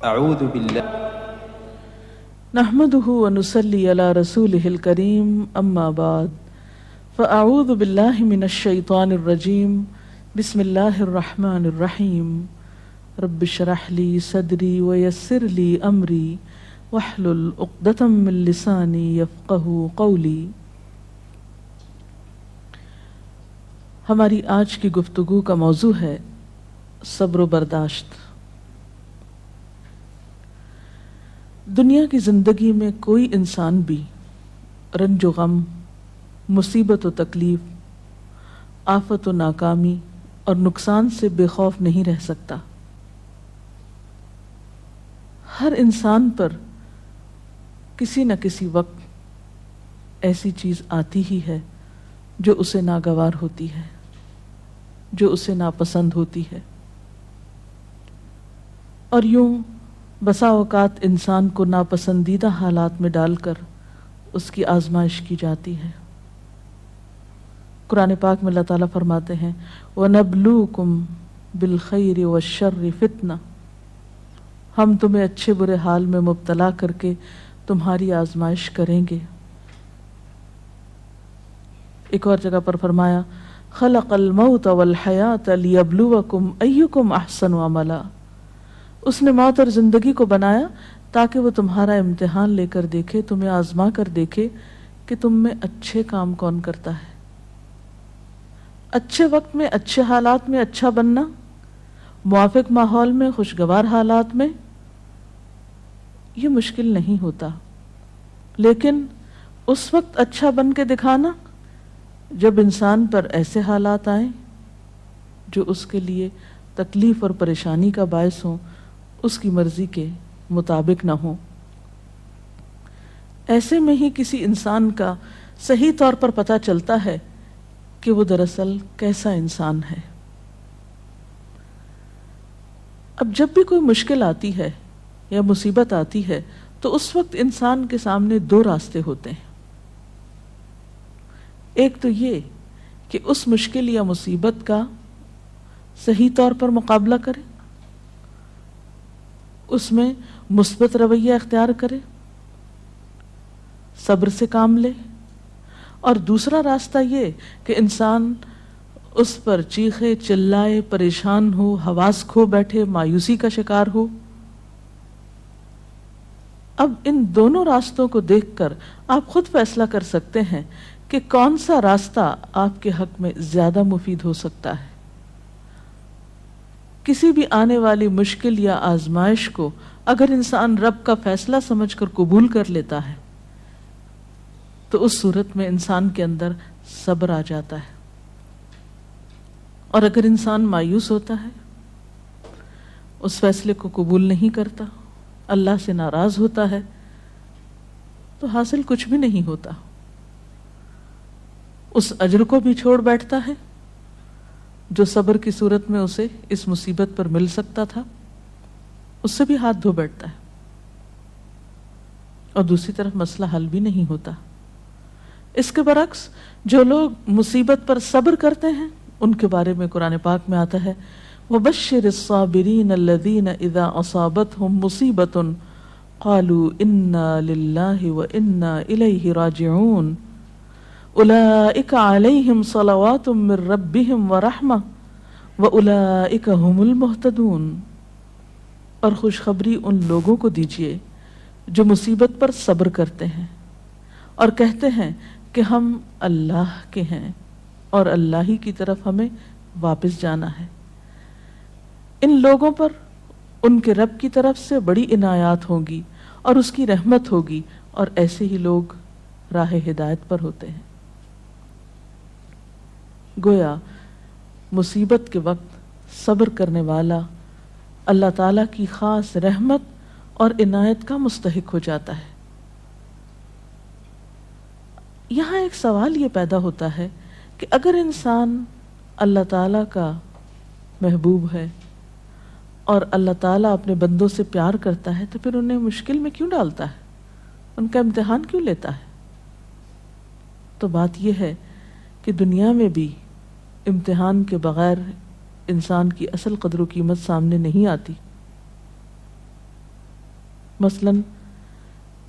اعوذ باللہ نحمده ونصلي على رسوله الكريم اما بعد فاعوذ بالله من الشيطان الرجيم بسم الله الرحمن الرحيم رب اشرح لي صدري ويسر لي امري واحلل عقدة من لساني يفقهوا قولي۔ ہماری آج کی گفتگو کا موضوع ہے صبر و برداشت۔ دنیا کی زندگی میں کوئی انسان بھی رنج و غم، مصیبت و تکلیف، آفت و ناکامی اور نقصان سے بے خوف نہیں رہ سکتا۔ ہر انسان پر کسی نہ کسی وقت ایسی چیز آتی ہی ہے جو اسے ناگوار ہوتی ہے، جو اسے ناپسند ہوتی ہے، اور یوں بسا اوقات انسان کو ناپسندیدہ حالات میں ڈال کر اس کی آزمائش کی جاتی ہے۔ قرآن پاک میں اللہ تعالیٰ فرماتے ہیں وَنَبْلُوكُمْ بِالْخَيْرِ وَالشَّرِّ فِتْنَةً، ہم تمہیں اچھے برے حال میں مبتلا کر کے تمہاری آزمائش کریں گے۔ ایک اور جگہ پر فرمایا خلق الموت والحیات لیبلوکم ایکم احسن عملا، اس نے موت اور زندگی کو بنایا تاکہ وہ تمہارا امتحان لے کر دیکھے، تمہیں آزما کر دیکھے کہ تم میں اچھے کام کون کرتا ہے۔ اچھے وقت میں، اچھے حالات میں اچھا بننا، موافق ماحول میں، خوشگوار حالات میں، یہ مشکل نہیں ہوتا، لیکن اس وقت اچھا بن کے دکھانا جب انسان پر ایسے حالات آئیں جو اس کے لیے تکلیف اور پریشانی کا باعث ہوں، اس کی مرضی کے مطابق نہ ہوں، ایسے میں ہی کسی انسان کا صحیح طور پر پتہ چلتا ہے کہ وہ دراصل کیسا انسان ہے۔ اب جب بھی کوئی مشکل آتی ہے یا مصیبت آتی ہے تو اس وقت انسان کے سامنے دو راستے ہوتے ہیں۔ ایک تو یہ کہ اس مشکل یا مصیبت کا صحیح طور پر مقابلہ کرے، اس میں مثبت رویہ اختیار کرے، صبر سے کام لے، اور دوسرا راستہ یہ کہ انسان اس پر چیخے چلائے، پریشان ہو، حواس کھو بیٹھے، مایوسی کا شکار ہو۔ اب ان دونوں راستوں کو دیکھ کر آپ خود فیصلہ کر سکتے ہیں کہ کون سا راستہ آپ کے حق میں زیادہ مفید ہو سکتا ہے۔ کسی بھی آنے والی مشکل یا آزمائش کو اگر انسان رب کا فیصلہ سمجھ کر قبول کر لیتا ہے تو اس صورت میں انسان کے اندر صبر آ جاتا ہے، اور اگر انسان مایوس ہوتا ہے، اس فیصلے کو قبول نہیں کرتا، اللہ سے ناراض ہوتا ہے، تو حاصل کچھ بھی نہیں ہوتا، اس اجر کو بھی چھوڑ بیٹھتا ہے جو صبر کی صورت میں اسے اس مصیبت پر مل سکتا تھا، اس سے بھی ہاتھ دھو بیٹھتا ہے، اور دوسری طرف مسئلہ حل بھی نہیں ہوتا۔ اس کے برعکس جو لوگ مصیبت پر صبر کرتے ہیں ان کے بارے میں قرآن پاک میں آتا ہے وَبَشِّرِ الصَّابِرِينَ الَّذِينَ إِذَا أَصَابَتْهُمْ مُصِيبَةٌ قَالُوا إِنَّا لِلَّهِ وَإِنَّا إِلَيْهِ رَاجِعُونَ أُولَئِكَ عَلَيْهِمْ صَلَوَاتٌ مِّن رَّبِّهِمْ وَرَحْمَةٌ وَأُولَئِكَ هُمُ الْمُهْتَدُونَ، اور خوشخبری ان لوگوں کو دیجیے جو مصیبت پر صبر کرتے ہیں اور کہتے ہیں کہ ہم اللہ کے ہیں اور اللہ ہی کی طرف ہمیں واپس جانا ہے۔ ان لوگوں پر ان کے رب کی طرف سے بڑی عنایات ہوں گی اور اس کی رحمت ہوگی، اور ایسے ہی لوگ راہ ہدایت پر ہوتے ہیں۔ گویا مصیبت کے وقت صبر کرنے والا اللہ تعالیٰ کی خاص رحمت اور عنایت کا مستحق ہو جاتا ہے۔ یہاں ایک سوال یہ پیدا ہوتا ہے کہ اگر انسان اللہ تعالیٰ کا محبوب ہے اور اللہ تعالیٰ اپنے بندوں سے پیار کرتا ہے تو پھر انہیں مشکل میں کیوں ڈالتا ہے، ان کا امتحان کیوں لیتا ہے؟ تو بات یہ ہے کہ دنیا میں بھی امتحان کے بغیر انسان کی اصل قدر و قیمت سامنے نہیں آتی۔ مثلاً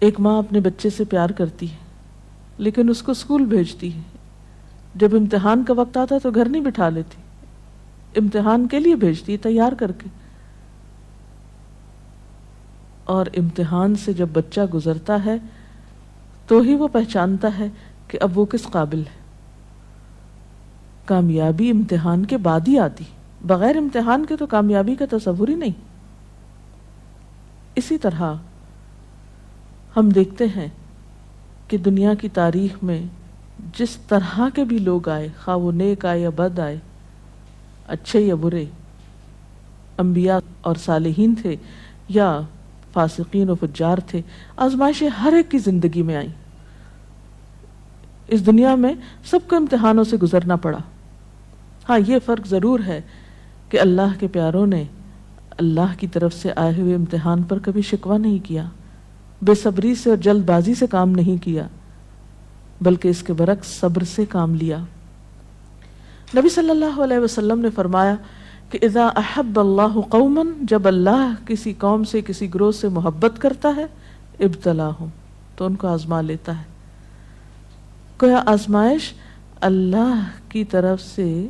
ایک ماں اپنے بچے سے پیار کرتی ہے لیکن اس کو اسکول بھیجتی ہے، جب امتحان کا وقت آتا ہے تو گھر نہیں بٹھا لیتی، امتحان کے لیے بھیجتی ہے تیار کر کے، اور امتحان سے جب بچہ گزرتا ہے تو ہی وہ پہچانتا ہے کہ اب وہ کس قابل ہے۔ کامیابی امتحان کے بعد ہی آتی، بغیر امتحان کے تو کامیابی کا تصور ہی نہیں۔ اسی طرح ہم دیکھتے ہیں کہ دنیا کی تاریخ میں جس طرح کے بھی لوگ آئے، خواہ وہ نیک آئے یا بد آئے، اچھے یا برے، انبیاء اور صالحین تھے یا فاسقین و فجار تھے، آزمائشیں ہر ایک کی زندگی میں آئیں۔ اس دنیا میں سب کو امتحانوں سے گزرنا پڑا۔ ہاں، یہ فرق ضرور ہے کہ اللہ کے پیاروں نے اللہ کی طرف سے آئے ہوئے امتحان پر کبھی شکوہ نہیں کیا، بے صبری سے اور جلد بازی سے کام نہیں کیا، بلکہ اس کے برعکس صبر سے کام لیا۔ نبی صلی اللہ علیہ وسلم نے فرمایا کہ اذا احب اللہ قوما، جب اللہ کسی قوم سے، کسی گروہ سے محبت کرتا ہے، ابتلاہم، تو ان کو آزما لیتا ہے۔ گویا آزمائش اللہ کی طرف سے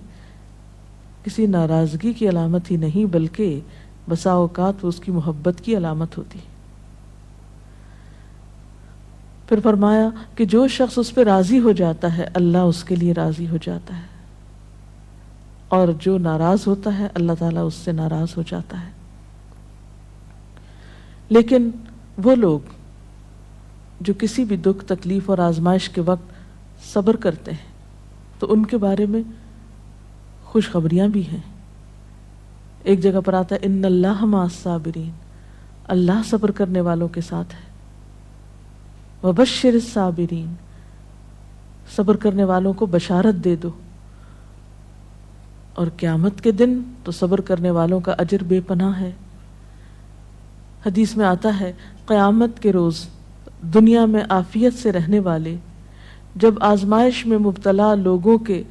کسی ناراضگی کی علامت ہی نہیں، بلکہ بسا اوقات وہ اس کی محبت کی علامت ہوتی۔ پھر فرمایا کہ جو شخص اس پہ راضی ہو جاتا ہے اللہ اس کے لیے راضی ہو جاتا ہے، اور جو ناراض ہوتا ہے اللہ تعالیٰ اس سے ناراض ہو جاتا ہے۔ لیکن وہ لوگ جو کسی بھی دکھ، تکلیف اور آزمائش کے وقت صبر کرتے ہیں تو ان کے بارے میں خوشخبریاں بھی ہیں۔ ایک جگہ پر آتا ہے ان اللہ مع الصابرین، اللہ صبر کرنے والوں کے ساتھ ہے۔ وبشر الصابرین، صبر کرنے والوں کو بشارت دے دو۔ اور قیامت کے دن تو صبر کرنے والوں کا اجر بے پناہ ہے۔ حدیث میں آتا ہے قیامت کے روز دنیا میں عافیت سے رہنے والے جب آزمائش میں مبتلا لوگوں کے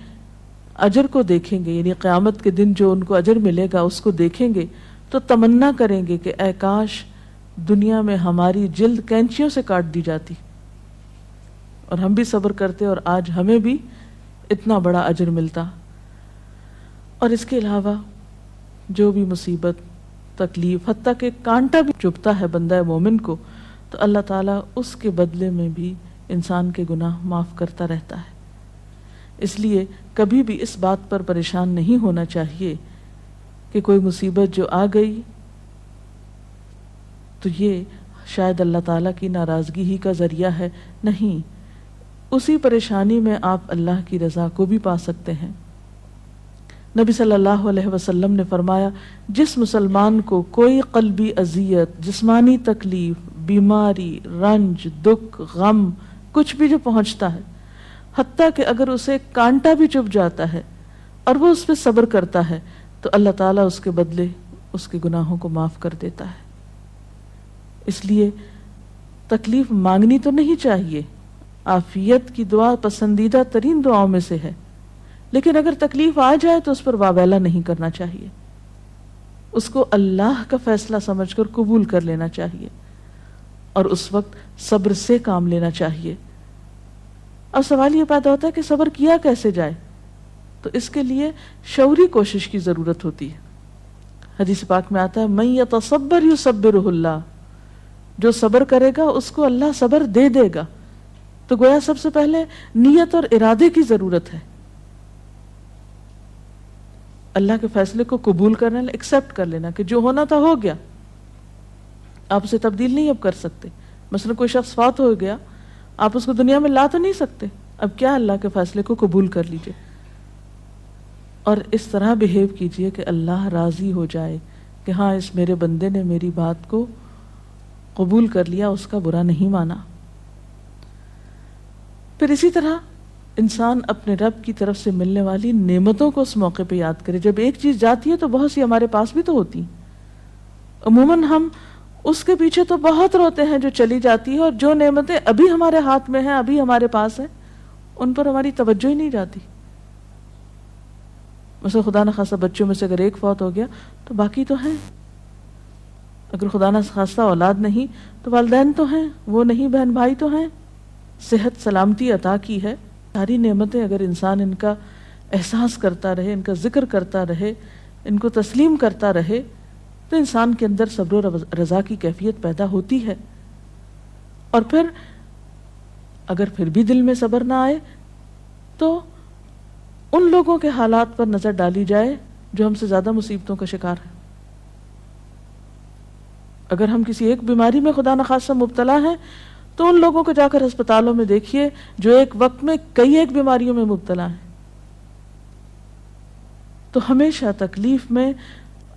اجر کو دیکھیں گے، یعنی قیامت کے دن جو ان کو اجر ملے گا اس کو دیکھیں گے تو تمنا کریں گے کہ اے کاش دنیا میں ہماری جلد کینچیوں سے کاٹ دی جاتی اور ہم بھی صبر کرتے اور آج ہمیں بھی اتنا بڑا اجر ملتا۔ اور اس کے علاوہ جو بھی مصیبت، تکلیف، حتیٰ کہ کانٹا بھی چبھتا ہے بندہ مومن کو تو اللہ تعالیٰ اس کے بدلے میں بھی انسان کے گناہ معاف کرتا رہتا ہے۔ اس لیے کبھی بھی اس بات پر پریشان نہیں ہونا چاہیے کہ کوئی مصیبت جو آ گئی تو یہ شاید اللہ تعالیٰ کی ناراضگی ہی کا ذریعہ ہے۔ نہیں، اسی پریشانی میں آپ اللہ کی رضا کو بھی پا سکتے ہیں۔ نبی صلی اللہ علیہ وسلم نے فرمایا جس مسلمان کو کوئی قلبی اذیت، جسمانی تکلیف، بیماری، رنج، دکھ، غم، کچھ بھی جو پہنچتا ہے، حتیٰ کہ اگر اسے کانٹا بھی چبھ جاتا ہے اور وہ اس پہ صبر کرتا ہے تو اللہ تعالیٰ اس کے بدلے اس کے گناہوں کو معاف کر دیتا ہے۔ اس لیے تکلیف مانگنی تو نہیں چاہیے، عافیت کی دعا پسندیدہ ترین دعاؤں میں سے ہے، لیکن اگر تکلیف آ جائے تو اس پر واویلا نہیں کرنا چاہیے، اس کو اللہ کا فیصلہ سمجھ کر قبول کر لینا چاہیے اور اس وقت صبر سے کام لینا چاہیے۔ اب سوال یہ پیدا ہوتا ہے کہ صبر کیا کیسے جائے؟ تو اس کے لیے شعوری کوشش کی ضرورت ہوتی ہے۔ حدیث پاک میں آتا ہے من یتصبر یصبرہ اللہ، جو صبر کرے گا اس کو اللہ صبر دے دے گا۔ تو گویا سب سے پہلے نیت اور ارادے کی ضرورت ہے، اللہ کے فیصلے کو قبول کرنا، ایکسپٹ کر لینا کہ جو ہونا تھا ہو گیا، آپ اسے تبدیل نہیں اب کر سکتے۔ مثلا کوئی شخص فوت ہو گیا، آپ اس کو دنیا میں لا تو نہیں سکتے، اب کیا اللہ کے فیصلے کو قبول کر لیجئے اور اس طرح بہیو کیجئے کہ اللہ راضی ہو جائے کہ ہاں اس میرے بندے نے میری بات کو قبول کر لیا، اس کا برا نہیں مانا۔ پھر اسی طرح انسان اپنے رب کی طرف سے ملنے والی نعمتوں کو اس موقع پہ یاد کرے۔ جب ایک چیز جاتی ہے تو بہت سی ہمارے پاس بھی تو ہوتی ہیں، عموماً ہم اس کے پیچھے تو بہت روتے ہیں جو چلی جاتی ہے، اور جو نعمتیں ابھی ہمارے ہاتھ میں ہیں، ابھی ہمارے پاس ہیں، ان پر ہماری توجہ ہی نہیں جاتی۔ مثلا خدا نخواستہ بچوں میں سے اگر ایک فوت ہو گیا تو باقی تو ہیں، اگر خدا نہ خواستہ اولاد نہیں تو والدین تو ہیں، وہ نہیں بہن بھائی تو ہیں، صحت سلامتی عطا کی ہے، ساری نعمتیں اگر انسان ان کا احساس کرتا رہے، ان کا ذکر کرتا رہے، ان کو تسلیم کرتا رہے، تو انسان کے اندر صبر و رضا کی کیفیت پیدا ہوتی ہے. اور پھر اگر پھر بھی دل میں صبر نہ آئے تو ان لوگوں کے حالات پر نظر ڈالی جائے جو ہم سے زیادہ مصیبتوں کا شکار ہیں. اگر ہم کسی ایک بیماری میں خدا نخواستہ مبتلا ہیں تو ان لوگوں کو جا کر ہسپتالوں میں دیکھیے جو ایک وقت میں کئی ایک بیماریوں میں مبتلا ہیں. تو ہمیشہ تکلیف میں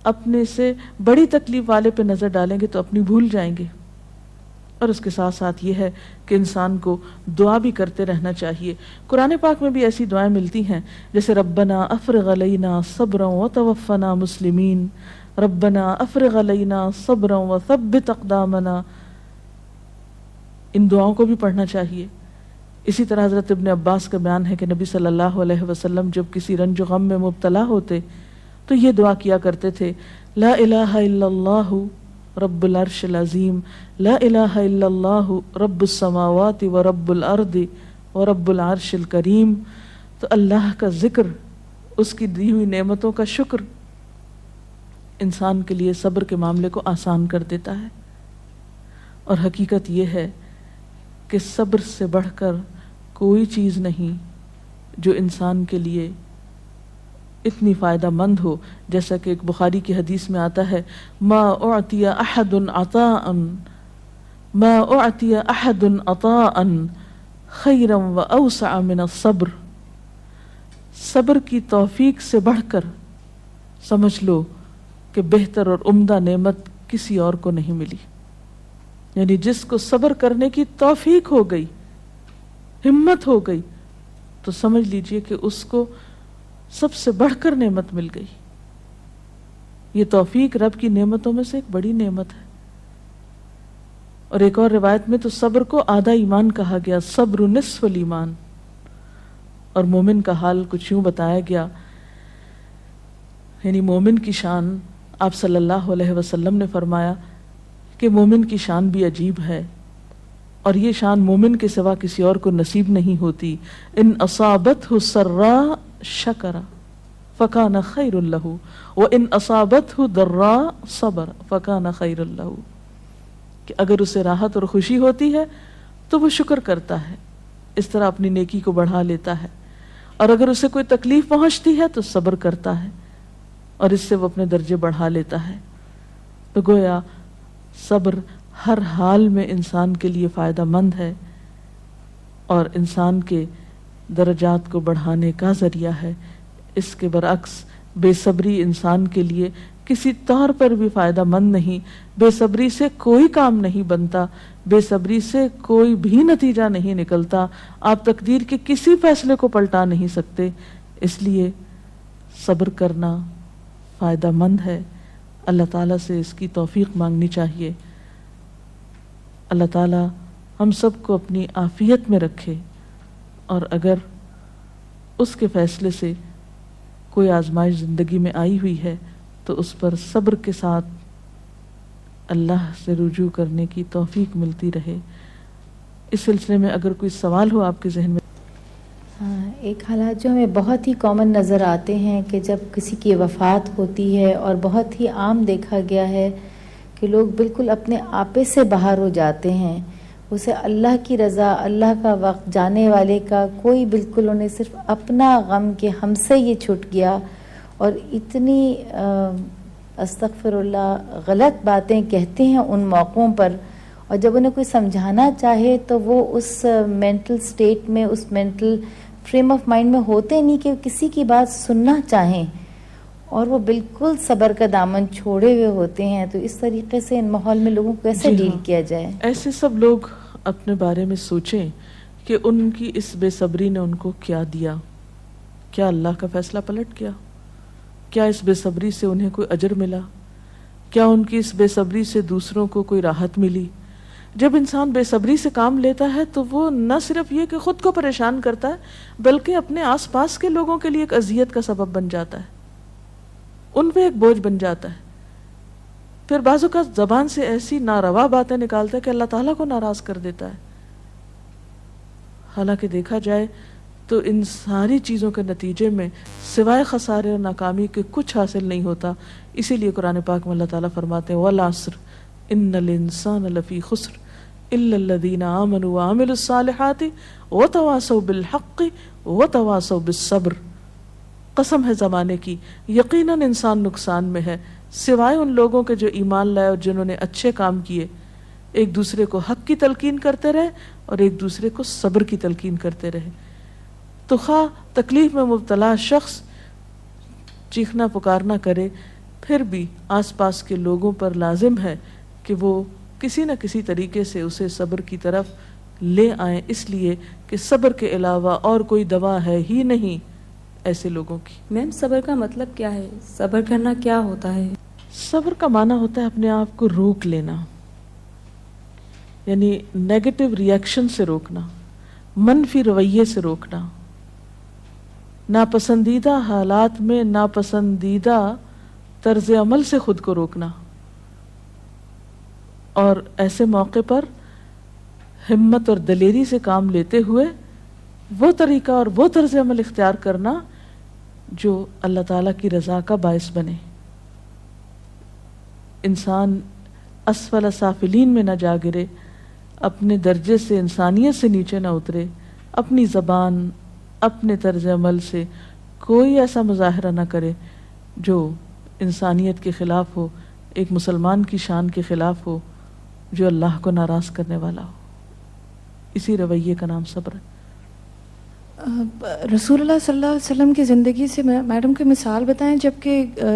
اپنے سے بڑی تکلیف والے پہ نظر ڈالیں گے تو اپنی بھول جائیں گے. اور اس کے ساتھ ساتھ یہ ہے کہ انسان کو دعا بھی کرتے رہنا چاہیے. قرآن پاک میں بھی ایسی دعائیں ملتی ہیں جیسے ربنا افرغ علینا صبرا وتوفنا مسلمین، ربنا افرغ علینا صبرا وثبت اقدامنا. ان دعاؤں کو بھی پڑھنا چاہیے. اسی طرح حضرت ابن عباس کا بیان ہے کہ نبی صلی اللہ علیہ وسلم جب کسی رنج و غم میں مبتلا ہوتے تو یہ دعا کیا کرتے تھے، لا الہ الا اللہ رب العرش العظیم، لا الہ الا اللہ رب السماوات و رب الارض و رب العرش الکریم. تو اللہ کا ذکر، اس کی دی ہوئی نعمتوں کا شکر انسان کے لیے صبر کے معاملے کو آسان کر دیتا ہے. اور حقیقت یہ ہے کہ صبر سے بڑھ کر کوئی چیز نہیں جو انسان کے لیے اتنی فائدہ مند ہو. جیسا کہ ایک بخاری کی حدیث میں آتا ہے، ما اعطی احد عطاء ما اعطی احد عطاء خیرا واوسع من الصبر. صبر کی توفیق سے بڑھ کر سمجھ لو کہ بہتر اور عمدہ نعمت کسی اور کو نہیں ملی. یعنی جس کو صبر کرنے کی توفیق ہو گئی، ہمت ہو گئی، تو سمجھ لیجئے کہ اس کو سب سے بڑھ کر نعمت مل گئی. یہ توفیق رب کی نعمتوں میں سے ایک بڑی نعمت ہے. اور ایک اور روایت میں تو صبر کو آدھا ایمان کہا گیا، صبر نصف الایمان. اور مومن کا حال کچھ یوں بتایا گیا، یعنی مومن کی شان آپ صلی اللہ علیہ وسلم نے فرمایا کہ مومن کی شان بھی عجیب ہے، اور یہ شان مومن کے سوا کسی اور کو نصیب نہیں ہوتی. ان اصابتہ سراء شکر فکان خیر لہ وان اصابتہ ضراء صبر فکان خیر لہ. کہ اگر اسے راحت اور خوشی ہوتی ہے تو وہ شکر کرتا ہے، اس طرح اپنی نیکی کو بڑھا لیتا ہے. اور اگر اسے کوئی تکلیف پہنچتی ہے تو صبر کرتا ہے، اور اس سے وہ اپنے درجے بڑھا لیتا ہے. تو گویا صبر ہر حال میں انسان کے لیے فائدہ مند ہے اور انسان کے درجات کو بڑھانے کا ذریعہ ہے. اس کے برعکس بے صبری انسان کے لیے کسی طور پر بھی فائدہ مند نہیں. بے صبری سے کوئی کام نہیں بنتا، بے صبری سے کوئی بھی نتیجہ نہیں نکلتا. آپ تقدیر کے کسی فیصلے کو پلٹا نہیں سکتے. اس لیے صبر کرنا فائدہ مند ہے. اللہ تعالیٰ سے اس کی توفیق مانگنی چاہیے. اللہ تعالیٰ ہم سب کو اپنی عافیت میں رکھے، اور اگر اس کے فیصلے سے کوئی آزمائش زندگی میں آئی ہوئی ہے تو اس پر صبر کے ساتھ اللہ سے رجوع کرنے کی توفیق ملتی رہے. اس سلسلے میں اگر کوئی سوال ہو آپ کے ذہن میں. ایک حالات جو ہمیں بہت ہی کامن نظر آتے ہیں کہ جب کسی کی وفات ہوتی ہے، اور بہت ہی عام دیکھا گیا ہے کہ لوگ بالکل اپنے آپے سے باہر ہو جاتے ہیں. اسے اللہ کی رضا، اللہ کا وقت، جانے والے کا کوئی بالکل انہیں صرف اپنا غم کہ ہم سے یہ چھٹ گیا، اور اتنی استغفر اللہ غلط باتیں کہتے ہیں ان موقعوں پر. اور جب انہیں کوئی سمجھانا چاہے تو وہ اس مینٹل سٹیٹ میں، اس مینٹل فریم آف مائنڈ میں ہوتے نہیں کہ کسی کی بات سننا چاہیں، اور وہ بالکل صبر کا دامن چھوڑے ہوئے ہوتے ہیں. تو اس طریقے سے ان ماحول میں لوگوں کو کیسے ڈیل کیا جائے؟ ایسے سب لوگ اپنے بارے میں سوچیں کہ ان کی اس بے صبری نے ان کو کیا دیا. کیا اللہ کا فیصلہ پلٹ گیا؟ کیا اس بے صبری سے انہیں کوئی اجر ملا؟ کیا ان کی اس بے صبری سے دوسروں کو کوئی راحت ملی؟ جب انسان بے صبری سے کام لیتا ہے تو وہ نہ صرف یہ کہ خود کو پریشان کرتا ہے بلکہ اپنے آس پاس کے لوگوں کے لیے ایک اذیت کا سبب بن جاتا ہے، ان پہ ایک بوجھ بن جاتا ہے. پھر بعض اوقات زبان سے ایسی ناروا باتیں نکالتا ہے کہ اللہ تعالیٰ کو ناراض کر دیتا ہے. حالانکہ دیکھا جائے تو ان ساری چیزوں کے نتیجے میں سوائے خسارے اور ناکامی کے کچھ حاصل نہیں ہوتا. اسی لیے قرآن پاک میں اللہ تعالیٰ فرماتے ہیں وَالْعَصْرِ إِنَّ الْإِنسَانَ لَفِي خُسْرٍ إِلَّا الَّذِينَ آمَنُوا وَعَمِلُوا الصَّالِحَاتِ وَتَوَاصَوْا بِالْحَقِّ وَتَوَاصَوْا بِالصَّبْرِ. قسم ہے زمانے کی، یقیناً انسان نقصان میں ہے سوائے ان لوگوں کے جو ایمان لائے اور جنہوں نے اچھے کام کیے، ایک دوسرے کو حق کی تلقین کرتے رہے اور ایک دوسرے کو صبر کی تلقین کرتے رہے. تو خواہ تکلیف میں مبتلا شخص چیخنا پکارنا کرے، پھر بھی آس پاس کے لوگوں پر لازم ہے کہ وہ کسی نہ کسی طریقے سے اسے صبر کی طرف لے آئیں، اس لیے کہ صبر کے علاوہ اور کوئی دوا ہے ہی نہیں ایسے لوگوں کی. میم صبر کا مطلب کیا ہے؟ صبر کرنا کیا ہوتا ہے؟ صبر کا معنی ہوتا ہے اپنے آپ کو روک لینا، یعنی نیگیٹو ریئیکشن سے روکنا، منفی رویے سے روکنا، ناپسندیدہ حالات میں ناپسندیدہ طرز عمل سے خود کو روکنا، اور ایسے موقع پر ہمت اور دلیری سے کام لیتے ہوئے وہ طریقہ اور وہ طرز عمل اختیار کرنا جو اللہ تعالیٰ کی رضا کا باعث بنے. انسان اسفل سافلین میں نہ جا گرے، اپنے درجے سے انسانیت سے نیچے نہ اترے، اپنی زبان اپنے طرز عمل سے کوئی ایسا مظاہرہ نہ کرے جو انسانیت کے خلاف ہو، ایک مسلمان کی شان کے خلاف ہو، جو اللہ کو ناراض کرنے والا ہو. اسی رویے کا نام صبر ہے. رسول اللہ صلی اللہ علیہ وسلم کی زندگی سے میڈم کی مثال بتائیں،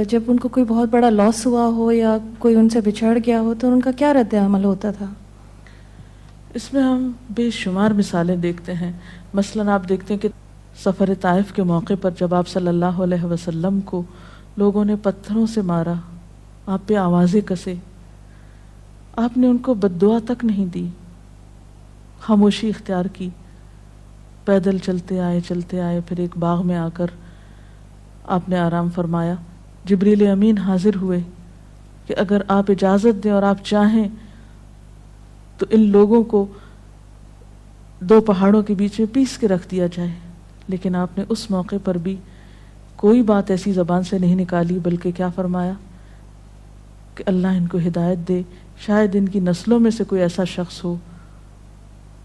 جب ان کو کوئی بہت بڑا لاس ہوا ہو یا کوئی ان سے بچھڑ گیا ہو تو ان کا کیا رد عمل ہوتا تھا؟ اس میں ہم بے شمار مثالیں دیکھتے ہیں. مثلاً آپ دیکھتے ہیں کہ سفر طائف کے موقع پر جب آپ صلی اللہ علیہ وسلم کو لوگوں نے پتھروں سے مارا، آپ پہ آوازیں کسے، آپ نے ان کو بد دعا تک نہیں دی، خاموشی اختیار کی، پیدل چلتے آئے، پھر ایک باغ میں آ کر آپ نے آرام فرمایا. جبریل امین حاضر ہوئے کہ اگر آپ اجازت دیں اور آپ چاہیں تو ان لوگوں کو دو پہاڑوں کے بیچ میں پیس کے رکھ دیا جائے. لیکن آپ نے اس موقع پر بھی کوئی بات ایسی زبان سے نہیں نکالی، بلکہ کیا فرمایا کہ اللہ ان کو ہدایت دے، شاید ان کی نسلوں میں سے کوئی ایسا شخص ہو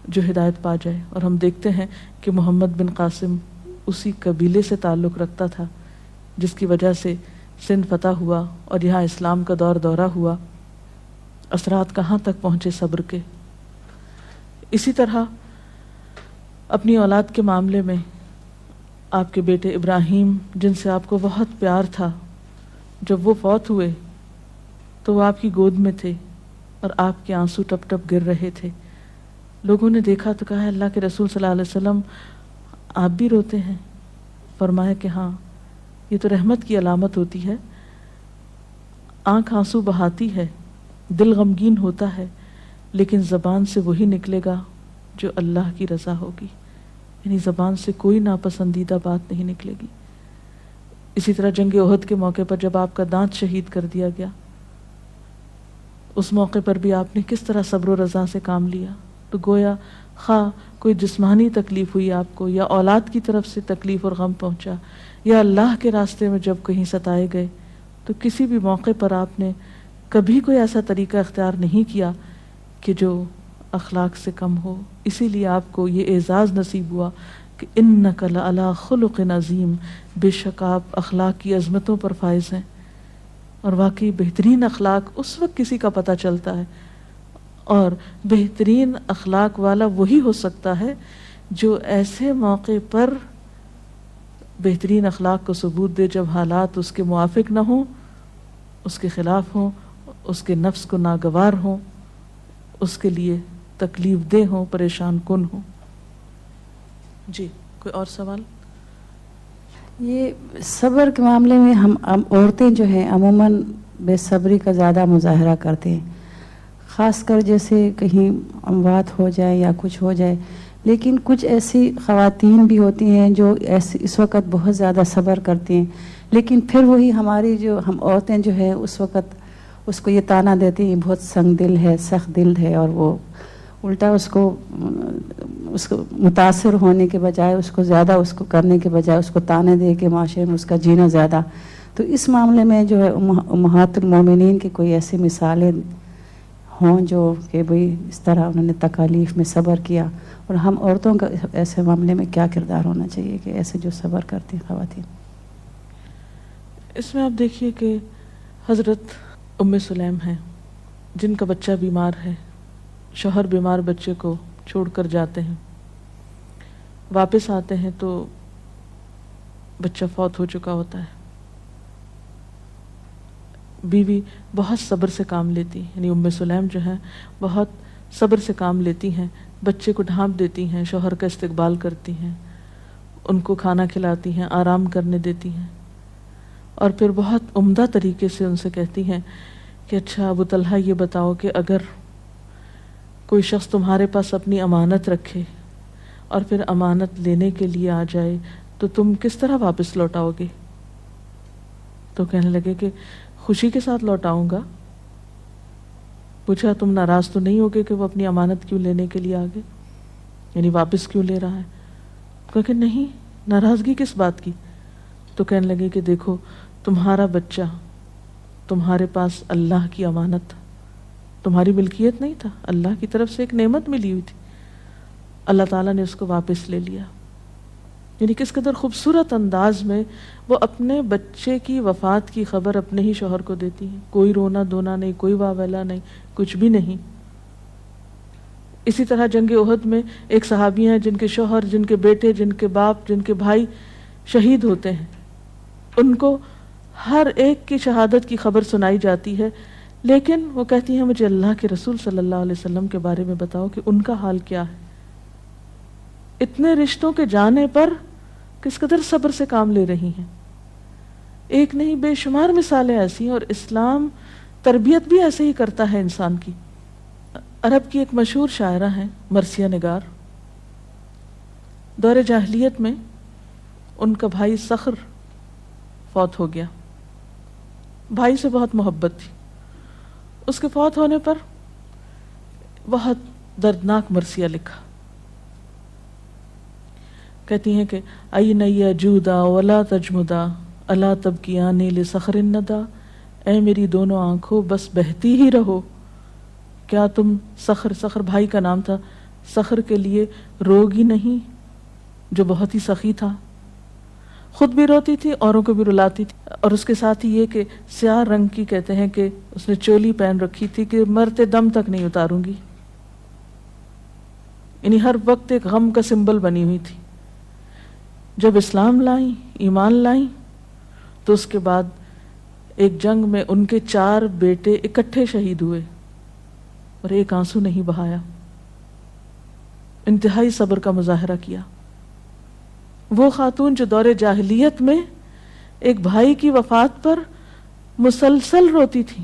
جو ہدایت پا جائے. اور ہم دیکھتے ہیں کہ محمد بن قاسم اسی قبیلے سے تعلق رکھتا تھا جس کی وجہ سے سندھ فتح ہوا اور یہاں اسلام کا دورہ ہوا. اثرات کہاں تک پہنچے صبر کے. اسی طرح اپنی اولاد کے معاملے میں آپ کے بیٹے ابراہیم، جن سے آپ کو بہت پیار تھا، جب وہ فوت ہوئے تو وہ آپ کی گود میں تھے اور آپ کے آنسو ٹپ ٹپ گر رہے تھے. لوگوں نے دیکھا تو کہا اللہ کے رسول صلی اللہ علیہ وسلم آپ بھی روتے ہیں؟ فرمایا کہ ہاں، یہ تو رحمت کی علامت ہوتی ہے. آنکھ آنسو بہاتی ہے، دل غمگین ہوتا ہے، لیکن زبان سے وہی نکلے گا جو اللہ کی رضا ہوگی، یعنی زبان سے کوئی ناپسندیدہ بات نہیں نکلے گی. اسی طرح جنگ احد کے موقع پر جب آپ کا دانت شہید کر دیا گیا، اس موقع پر بھی آپ نے کس طرح صبر و رضا سے کام لیا. تو گویا خواہ کوئی جسمانی تکلیف ہوئی آپ کو، یا اولاد کی طرف سے تکلیف اور غم پہنچا، یا اللہ کے راستے میں جب کہیں ستائے گئے، تو کسی بھی موقع پر آپ نے کبھی کوئی ایسا طریقہ اختیار نہیں کیا کہ جو اخلاق سے کم ہو. اسی لیے آپ کو یہ اعزاز نصیب ہوا کہ انک لعلی خلق عظیم، بے شک آپ اخلاق کی عظمتوں پر فائز ہیں. اور واقعی بہترین اخلاق اس وقت کسی کا پتہ چلتا ہے، اور بہترین اخلاق والا وہی ہو سکتا ہے جو ایسے موقع پر بہترین اخلاق کو ثبوت دے جب حالات اس کے موافق نہ ہوں، اس کے خلاف ہوں، اس کے نفس کو ناگوار ہوں، اس کے لیے تکلیف دہ ہوں، پریشان کن ہوں. جی کوئی اور سوال؟ یہ صبر کے معاملے میں ہم عورتیں جو ہیں عموماً بے صبری کا زیادہ مظاہرہ کرتے ہیں، خاص کر جیسے کہیں اموات ہو جائے یا کچھ ہو جائے. لیکن کچھ ایسی خواتین بھی ہوتی ہیں جو اس وقت بہت زیادہ صبر کرتی ہیں، لیکن پھر وہی ہماری جو ہم عورتیں جو ہے اس وقت اس کو یہ تانا دیتی ہیں بہت سنگ دل ہے، سخت دل ہے، اور وہ الٹا اس کو متاثر ہونے کے بجائے، اس کو زیادہ اس کو کرنے کے بجائے اس کو تانے دے کے معاشرے میں اس کا جینا زیادہ. تو اس معاملے میں جو ہے امہات المومنین کی کوئی ایسی مثالیں ہوں جو کہ بھئی اس طرح انہوں نے تکالیف میں صبر کیا، اور ہم عورتوں کا ایسے معاملے میں کیا کردار ہونا چاہیے کہ ایسے جو صبر کرتی ہیں خواتین؟ اس میں آپ دیکھیے کہ حضرت ام سلیم ہیں جن کا بچہ بیمار ہے، شوہر بیمار بچے کو چھوڑ کر جاتے ہیں، واپس آتے ہیں تو بچہ فوت ہو چکا ہوتا ہے. بیوی بہت صبر سے کام لیتی ہے، یعنی ام سلیم جو ہے بہت صبر سے کام لیتی ہیں، بچے کو ڈھانپ دیتی ہیں، شوہر کا استقبال کرتی ہیں، ان کو کھانا کھلاتی ہیں، آرام کرنے دیتی ہیں، اور پھر بہت عمدہ طریقے سے ان سے کہتی ہیں کہ اچھا ابو طلحہ یہ بتاؤ کہ اگر کوئی شخص تمہارے پاس اپنی امانت رکھے اور پھر امانت لینے کے لیے آ جائے تو تم کس طرح واپس لوٹاؤ گے؟ تو کہنے لگے کہ خوشی کے ساتھ لوٹاؤں گا. پوچھا تم ناراض تو نہیں ہوگے کہ وہ اپنی امانت کیوں لینے کے لیے آگے، یعنی واپس کیوں لے رہا ہے؟ کہا کہ نہیں، ناراضگی کس بات کی؟ تو کہنے لگے کہ دیکھو تمہارا بچہ تمہارے پاس اللہ کی امانت تھا، تمہاری ملکیت نہیں تھا، اللہ کی طرف سے ایک نعمت ملی ہوئی تھی، اللہ تعالیٰ نے اس کو واپس لے لیا. یعنی کس قدر خوبصورت انداز میں وہ اپنے بچے کی وفات کی خبر اپنے ہی شوہر کو دیتی ہیں، کوئی رونا دھونا نہیں، کوئی واویلا نہیں، کچھ بھی نہیں. اسی طرح جنگ احد میں ایک صحابی ہیں جن کے شوہر، جن کے بیٹے، جن کے باپ، جن کے بھائی شہید ہوتے ہیں، ان کو ہر ایک کی شہادت کی خبر سنائی جاتی ہے، لیکن وہ کہتی ہیں مجھے اللہ کے رسول صلی اللہ علیہ وسلم کے بارے میں بتاؤ کہ ان کا حال کیا ہے. اتنے رشتوں کے جانے پر کس قدر صبر سے کام لے رہی ہیں. ایک نہیں بے شمار مثالیں ایسی ہیں، اور اسلام تربیت بھی ایسے ہی کرتا ہے انسان کی. عرب کی ایک مشہور شاعرہ ہیں مرثیہ نگار. دور جاہلیت میں ان کا بھائی صخر فوت ہو گیا. بھائی سے بہت محبت تھی. اس کے فوت ہونے پر بہت دردناک مرثیہ لکھا. کہتی ہیں کہ این یجودا ولا تجمدا الا تبکیانی لصخر الندى، اے میری دونوں آنکھوں بس بہتی ہی رہو، کیا تم صخر بھائی کا نام تھا، صخر کے لیے روگی نہیں جو بہت ہی سخی تھا، خود بھی روتی تھی، اوروں کو بھی رلاتی تھی. اور اس کے ساتھ ہی یہ کہ سیاہ رنگ کی کہتے ہیں کہ اس نے چولی پہن رکھی تھی کہ مرتے دم تک نہیں اتاروں گی، یعنی ہر وقت ایک غم کا سمبل بنی ہوئی تھی. جب اسلام لائیں، ایمان لائیں، تو اس کے بعد ایک جنگ میں ان کے 4 بیٹے اکٹھے شہید ہوئے اور ایک آنسو نہیں بہایا. انتہائی صبر کا مظاہرہ کیا. وہ خاتون جو دور جاہلیت میں ایک بھائی کی وفات پر مسلسل روتی تھی،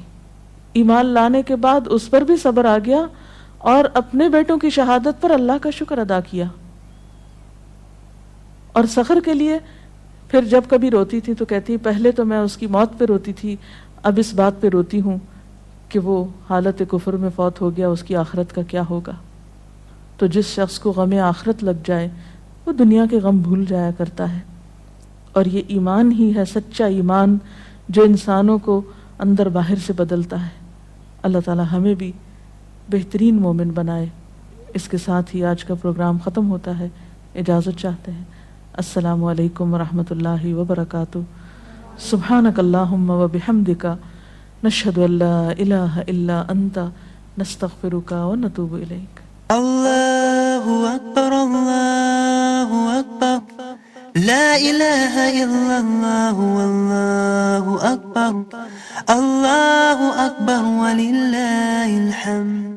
ایمان لانے کے بعد اس پر بھی صبر آ گیا اور اپنے بیٹوں کی شہادت پر اللہ کا شکر ادا کیا. اور صخر کے لیے پھر جب کبھی روتی تھی تو کہتی پہلے تو میں اس کی موت پہ روتی تھی، اب اس بات پہ روتی ہوں کہ وہ حالت کفر میں فوت ہو گیا، اس کی آخرت کا کیا ہوگا. تو جس شخص کو غم آخرت لگ جائے وہ دنیا کے غم بھول جایا کرتا ہے. اور یہ ایمان ہی ہے سچا ایمان جو انسانوں کو اندر باہر سے بدلتا ہے. اللہ تعالی ہمیں بھی بہترین مومن بنائے. اس کے ساتھ ہی آج کا پروگرام ختم ہوتا ہے. اجازت چاہتے ہیں. السلام علیکم ورحمۃ اللہ وبرکاتہ. سبحانک اللہم وبحمدک، نشہد ان لا الہ الا انت، نستغفرک ونتوب الیک. اللہ اکبر اللہ اکبر، لا الہ الا اللہ واللہ اکبر، اللہ اکبر وللہ الحمد.